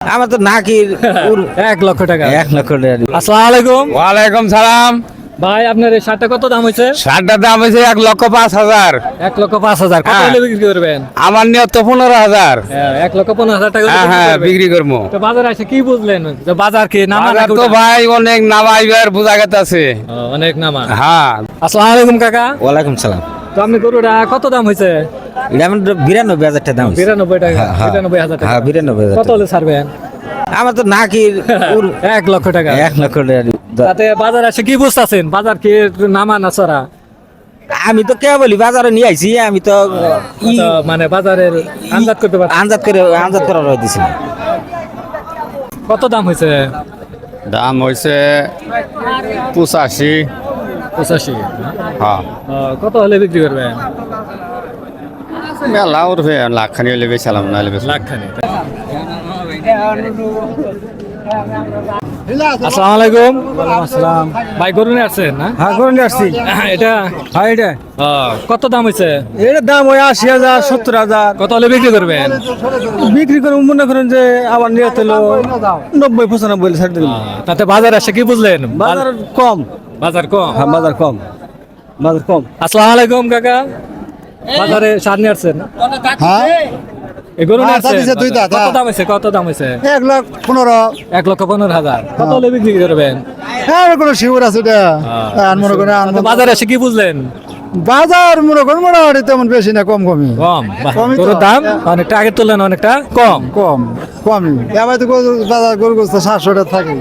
আমার তো নাকির 1,00,000 টাকা। 1,00,000 টাকা। আসসালামু আলাইকুম ওয়ালাইকুম সালাম। ভাই, আপনার এই শার্টটা কত দাম হয়েছে? শার্টটার দাম হয়েছে 1,05,000। 1,05,000। কত হ্যাঁ। হলে বিক্রি করবেন? আমার নিয়ত তো 15,000। 1,15,000 টাকা হলে হ্যাঁ বিক্রি হ্যাঁ করবেন। বিক্রি করবো। তো বাজারে এসে কি বুঝলেন যে বাজার কি নামা বাজার নাকি তো উঠা? ভাই অনেক নামাইবার বোঝা গেছে। অনেক নামা। হ্যাঁ আসসালামু আলাইকুম কাকা। ওয়ালাইকুম সালাম। তো আপনি গরুটা কত দাম হয়েছে? এটা আমার 92,000 টাকা দাম হইছে। 92 টাকা। হ্যাঁ, হ্যাঁ। 92,000 টাকা। হ্যাঁ, 92,000 কত হলে ছাড়বেন? আমার তো নাকির 1,00,000 টাকা। 1,00,000 টাকা। তাতে বাজার এসে কি বুঝতেছেন? বাজার কি নামা না চড়া? আমি তো কে বলি বাজারে নিয়ে আইছি, আমি তো তো মানে বাজারের আন্দাজ করতে পারছেন? আন্দাজ করার হইতেছি না। কত দাম হয়েছে? দাম হয়েছে 85। 85। হ্যাঁ কত হলে বিক্রি করবেন? মেলা উঠবে, লাখখানি হলে বেচালাম না হলে বেচালাম। লাখখানি। আসসালামু আলাইকুম। আসসালাম। ভাই গরু নিয়ে আসছেন না? হ্যাঁ করে নিয়ে আসছি। এটা হ্যাঁ এটা কত দাম হয়েছে? এটার দাম ওই 80,000 70,000। কত হলে বিক্রি করবেন? বিক্রি করে মনে করেন যে আমার নিয়ে হলো 90-95 ছাড় দিল। তাতে বাজার এসে কি বুঝলেন? বাজার কম। বাজার কম। হ্যাঁ বাজার কম। বাজার কম। আসসালামু আলাইকুম কাকা। বাজারে সার নিয়ে আসছেন? হ্যাঁ এই গরু নিয়ে হ্যাঁ, আসছেন? দিছে দুইটা, কত দাম হয়েছে? কত দাম হয়েছে? 1,15,000। 1,15,000। কত হলে বিক্রি করবেন? হ্যাঁ কোনো শিওর আছে এটা। আর মনে করেন তাতে বাজারে এসে কি বুঝলেন? বাজার মনে করেন মোটামুটি তেমন বেশি না, কম কমই। কম। বাহ, কমই তো। গরুর দাম অনেকটা আগের তুলনায় অনেকটা কম। কমই এবার তো বাজার গরু গোস্ত 700 টাকা থাকে।